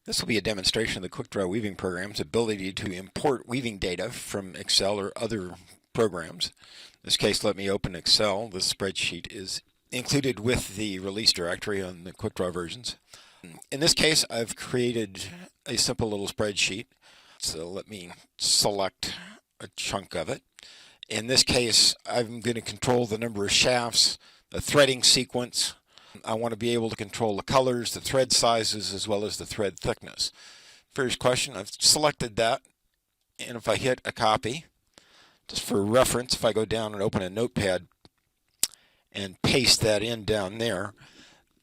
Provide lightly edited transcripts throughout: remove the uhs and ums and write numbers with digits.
This will be a demonstration of the Quickdraw weaving program's ability to import weaving data from Excel or other programs. In this case, let me open Excel. The spreadsheet is included with the release directory on the Quickdraw versions. In this case, I've created a simple little spreadsheet. So let me select a chunk of it. In this case, I'm going to control the number of shafts, the threading sequence. I want to be able to control the colors, the thread sizes, as well as the thread thickness. First question, I've selected that, and if I hit a copy, just for reference, if I go down and open a notepad and paste that in down there,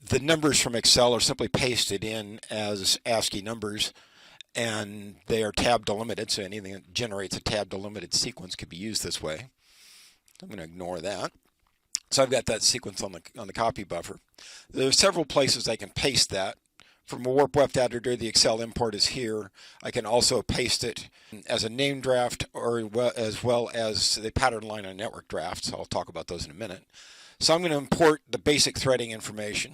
the numbers from Excel are simply pasted in as ASCII numbers, and they are tab delimited, so anything that generates a tab delimited sequence could be used this way. I'm going to ignore that. So I've got that sequence on the copy buffer. There are several places I can paste that. From a warp weft editor, the Excel import is here. I can also paste it as a name draft or as well as the pattern line on network drafts. I'll talk about those in a minute. So I'm going to import the basic threading information.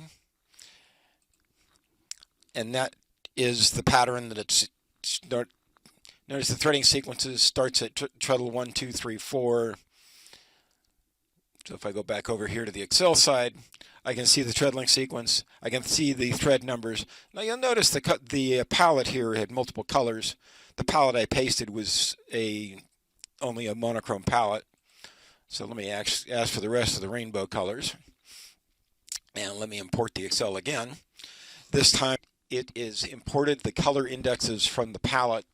And that is the pattern that it's notice the threading sequences starts at treadle 1, 2, 3, 4. So if I go back over here to the Excel side, I can see the treadling sequence. I can see the thread numbers. Now you'll notice the palette here had multiple colors. The palette I pasted was only a monochrome palette. So let me ask for the rest of the rainbow colors. And let me import the Excel again. This time it is imported the color indexes from the palette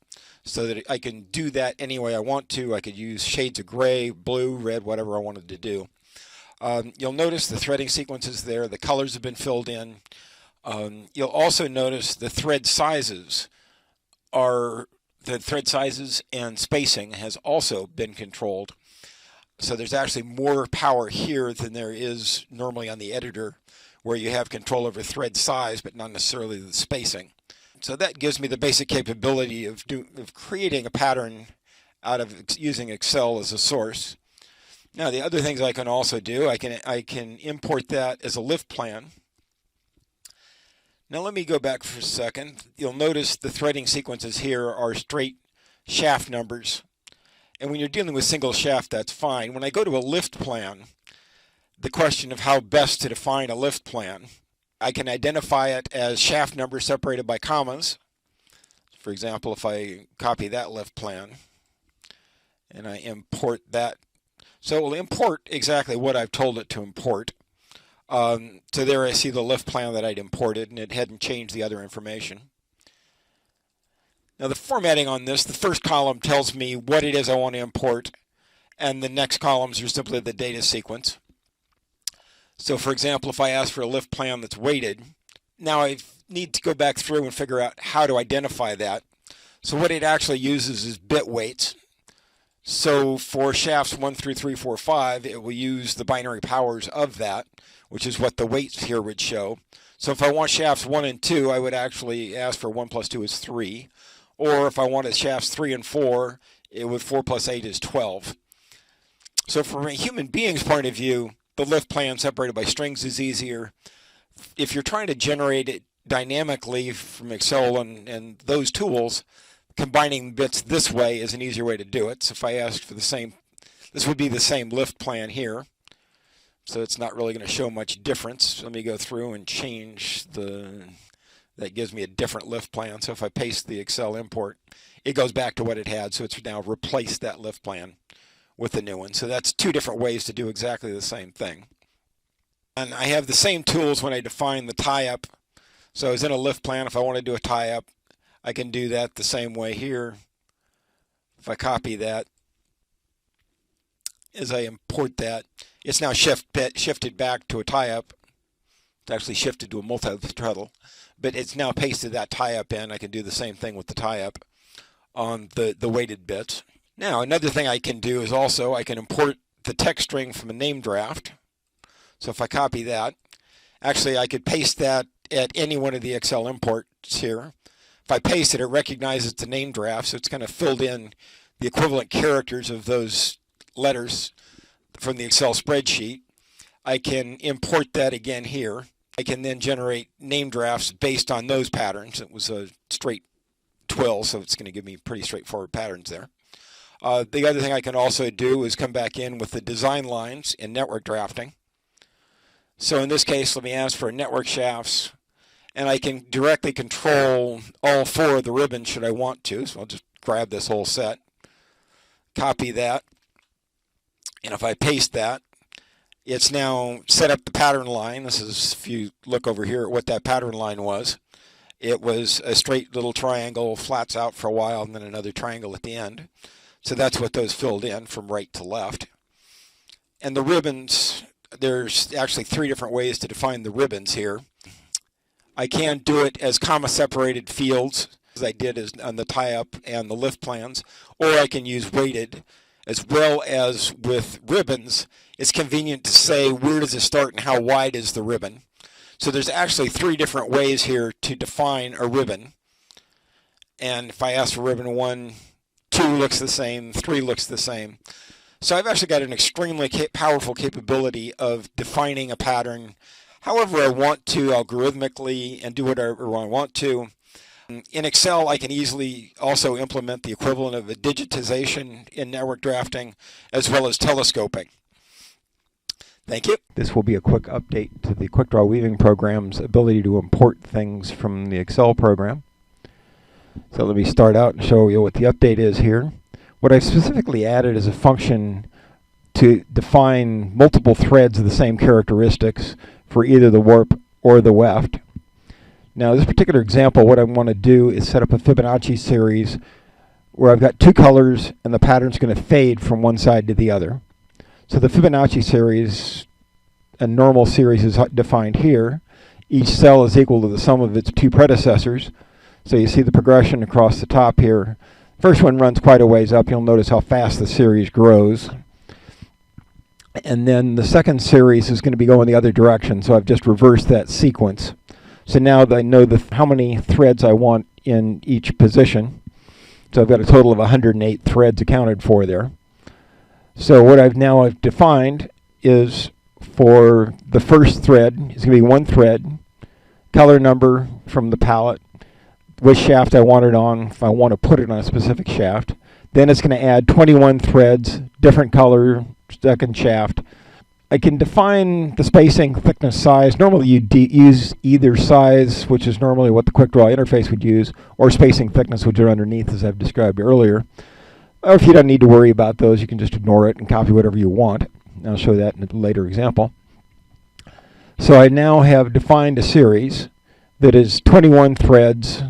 so that I can do that any way I want to. I could use shades of gray, blue, red, whatever I wanted to do. You'll notice the threading sequences there. The colors have been filled in. You'll also notice the thread sizes and spacing has also been controlled. So there's actually more power here than there is normally on the editor, where you have control over thread size but not necessarily the spacing. So that gives me the basic capability of creating a pattern out of using Excel as a source. Now the other things I can also do, I can import that as a lift plan. Now let me go back for a second. You'll notice the threading sequences here are straight shaft numbers. And when you're dealing with single shaft, that's fine. When I go to a lift plan, the question of how best to define a lift plan, I can identify it as shaft numbers separated by commas. For example, if I copy that lift plan and I import that, so it will import exactly what I've told it to import. So there I see the lift plan that I'd imported, and it hadn't changed the other information. Now the formatting on this, the first column tells me what it is I want to import, and the next columns are simply the data sequence. So for example, if I ask for a lift plan that's weighted, now I need to go back through and figure out how to identify that. So what it actually uses is bit weights. So for shafts 1 through 3, 4, 5, it will use the binary powers of that, which is what the weights here would show. So if I want shafts 1 and 2, I would actually ask for 1 plus 2 is 3. Or if I wanted shafts 3 and 4, it would 4 plus 8 is 12. So from a human being's point of view, the lift plan separated by strings is easier. If you're trying to generate it dynamically from Excel and those tools, combining bits this way is an easier way to do it. So if I ask for the same, this would be the same lift plan here. So it's not really going to show much difference. Let me go through and change that gives me a different lift plan. So if I paste the Excel import, it goes back to what it had. So it's now replaced that lift plan with the new one. So that's two different ways to do exactly the same thing. And I have the same tools when I define the tie-up. So as in a lift plan, if I want to do a tie-up, I can do that the same way here. If I copy that, as I import that, it's now shifted back to a tie-up. It's actually shifted to a multi-treadle, but it's now pasted that tie-up in. I can do the same thing with the tie-up on the weighted bits. Now, another thing I can do is also I can import the text string from a name draft. So if I copy that, actually I could paste that at any one of the Excel imports here. If I paste it, it recognizes the name draft, so it's kind of filled in the equivalent characters of those letters from the Excel spreadsheet. I can import that again here. I can then generate name drafts based on those patterns. It was a straight twill, so it's going to give me pretty straightforward patterns there. The other thing I can also do is come back in with the design lines in network drafting. So in this case, let me ask for network shafts, and I can directly control all 4 of the ribbons should I want to. So I'll just grab this whole set, copy that, and if I paste that, it's now set up the pattern line. This is, if you look over here at what that pattern line was, it was a straight little triangle, flats out for a while, and then another triangle at the end. So that's what those filled in from right to left. And the ribbons, there's actually 3 different ways to define the ribbons here. I can do it as comma-separated fields, as I did on the tie-up and the lift plans, or I can use weighted. As well as with ribbons, it's convenient to say where does it start and how wide is the ribbon. So there's actually 3 different ways here to define a ribbon. And if I ask for ribbon 1, 2 looks the same, 3 looks the same. So I've actually got an extremely powerful capability of defining a pattern however I want to, algorithmically, and do whatever I want to. In Excel, I can easily also implement the equivalent of a digitization in network drafting, as well as telescoping. Thank you. This will be a quick update to the Quickdraw weaving program's ability to import things from the Excel program. So let me start out and show you what the update is here. What I've specifically added is a function to define multiple threads of the same characteristics for either the warp or the weft. Now, this particular example, what I want to do is set up a Fibonacci series where I've got 2 colors and the pattern's going to fade from one side to the other. So the Fibonacci series, a normal series, is defined here. Each cell is equal to the sum of its 2 predecessors. So you see the progression across the top here. First one runs quite a ways up. You'll notice how fast the series grows. And then the second series is going to be going the other direction, so I've just reversed that sequence. So now that I know how many threads I want in each position. So I've got a total of 108 threads accounted for there. So what I've now defined is for the first thread, it's going to be 1 thread, color number from the palette, which shaft I want it on, if I want to put it on a specific shaft. Then it's going to add 21 threads, different color, second shaft. I can define the spacing, thickness, size. Normally you use either size, which is normally what the Quickdraw interface would use, or spacing thickness, which are underneath, as I've described earlier. Or if you don't need to worry about those, you can just ignore it and copy whatever you want. I'll show that in a later example. So I now have defined a series that is 21 threads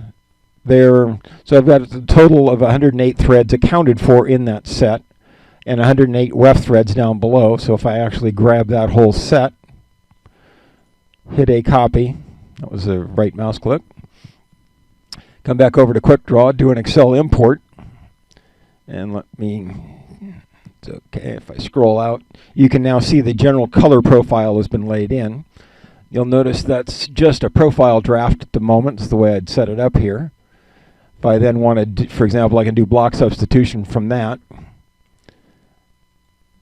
there. So I've got a total of 108 threads accounted for in that set, and 108 weft threads down below. So if I actually grab that whole set, hit a copy, that was a right mouse click, come back over to Quickdraw, do an Excel import, and it's okay if I scroll out, you can now see the general color profile has been laid in. You'll notice that's just a profile draft at the moment. It's the way I'd set it up here. If I then want to, for example, I can do block substitution from that.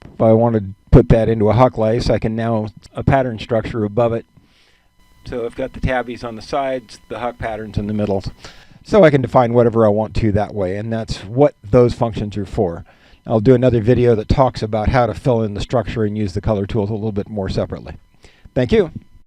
If I want to put that into a huck lace, I can now a pattern structure above it. So I've got the tabbies on the sides, the huck patterns in the middle. So I can define whatever I want to that way, and that's what those functions are for. I'll do another video that talks about how to fill in the structure and use the color tools a little bit more separately. Thank you.